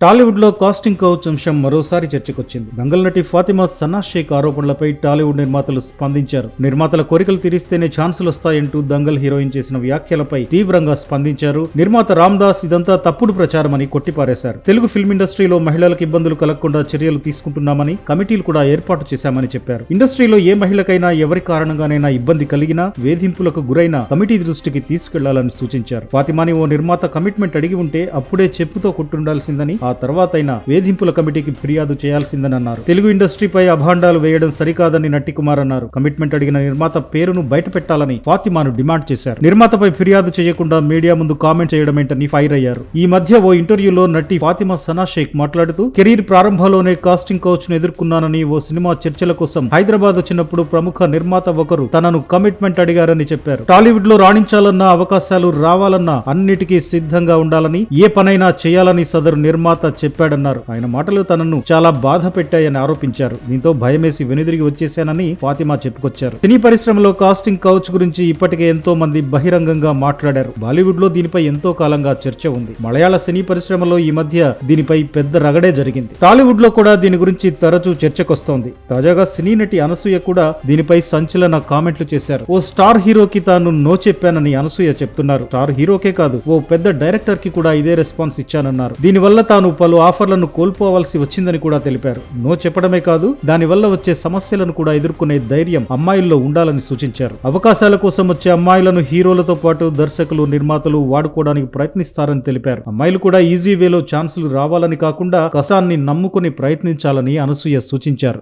టాలీవుడ్ లో casting couch అంశం మరోసారి చర్చకొచ్చింది. దంగల్ నటి ఫాతిమా సనా షేక్ ఆరోపణలపై టాలీవుడ్ నిర్మాతలు స్పందించారు. నిర్మాతల కోరికలు తీరిస్తేనే ఛాన్సులు వస్తాయంటూ దంగల్ హీరోయిన్ చేసిన వ్యాఖ్యలపై తీవ్రంగా స్పందించారు. నిర్మాత రామ్ దాస్ ఇదంతా తప్పుడు ప్రచారమని కొట్టిపారేశారు. తెలుగు ఫిల్మ్ ఇండస్ట్రీలో మహిళలకు ఇబ్బందులు కలగకుండా చర్యలు తీసుకుంటున్నామని, కమిటీలు కూడా ఏర్పాటు చేశామని చెప్పారు. ఇండస్ట్రీలో ఏ మహిళకైనా ఎవరి కారణంగానైనా ఇబ్బంది కలిగినా, వేధింపులకు గురైన కమిటీ దృష్టికి తీసుకెళ్లాలని సూచించారు. ఫాతిమాని ఓ నిర్మాత కమిట్మెంట్ అడిగి ఉంటే అప్పుడే చెప్పుతో కొట్టుండాల్సిందని, ఆ తర్వాతైనా వేధింపుల కమిటీకి ఫిర్యాదు చేయాల్సిందని అన్నారు. తెలుగు ఇండస్ట్రీపై అభాండాలు వేయడం సరికాదని నట్టి కుమార్ అన్నారు. కమిట్మెంట్ అడిగిన నిర్మాత పేరును బయట పెట్టాలని ఫాతిమాను డిమాండ్ చేశారు. నిర్మాతపై ఫిర్యాదు చేయకుండా మీడియా ముందు కామెంట్ చేయడమేంటని ఫైర్ అయ్యారు. ఈ మధ్య ఓ ఇంటర్వ్యూలో నటి ఫాతిమా సనా షేక్ మాట్లాడుతూ, కెరీర్ ప్రారంభంలోనే కాస్టింగ్ కౌచ్ ను ఎదుర్కొన్నానని, ఓ సినిమా చర్చల కోసం హైదరాబాద్ వచ్చినప్పుడు ప్రముఖ నిర్మాత ఒకరు తనను కమిట్మెంట్ అడిగారని చెప్పారు. టాలీవుడ్ లో రాణించాలన్నా, అవకాశాలు రావాలన్నా అన్నిటికీ సిద్ధంగా ఉండాలని, ఏ పనైనా చేయాలని సదరు నిర్మాత చెప్పాడన్నారు. ఆయన మాటలు తనను చాలా బాధ పెట్టాయని ఆరోపించారు. దీంతో భయమేసి వెనుదిరిగి వచ్చేశానని ఫాతిమా చెప్పుకొచ్చారు. సినీ పరిశ్రమలో కాస్టింగ్ కౌచ్ గురించి ఇప్పటికే ఎంతో మంది బహిరంగంగా మాట్లాడారు. బాలీవుడ్ లో దీనిపై ఎంతో కాలంగా చర్చ ఉంది. మలయాళ సినీ పరిశ్రమలో ఈ మధ్య దీనిపై పెద్ద రగడే జరిగింది. టాలీవుడ్ లో కూడా దీని గురించి తరచూ చర్చకొస్తోంది. తాజాగా సినీ నటి అనసూయ కూడా దీనిపై సంచలన కామెంట్లు చేశారు. ఓ స్టార్ హీరోకి తాను నో చెప్పానని అనసూయ చెప్తున్నారు. స్టార్ హీరోకే కాదు, ఓ పెద్ద డైరెక్టర్ కి కూడా ఇదే రెస్పాన్స్ ఇచ్చానన్నారు. దీనివల్ల తాను పలు ఆఫర్లను కోల్పోవాల్సి వచ్చిందని కూడా తెలిపారు. నో చెప్పడమే కాదు, దానివల్ల వచ్చే సమస్యలను కూడా ఎదుర్కొనే ధైర్యం అమ్మాయిల్లో ఉండాలని సూచించారు. అవకాశాల కోసం వచ్చే అమ్మాయిలను హీరోలతో పాటు దర్శకులు, నిర్మాతలు వాడుకోవడానికి ప్రయత్నిస్తారని తెలిపారు. అమ్మాయిలు కూడా ఈజీ వేలో ఛాన్సులు రావాలని కాకుండా కష్టాన్ని నమ్ముకుని ప్రయత్నించాలని అనసూయ సూచించారు.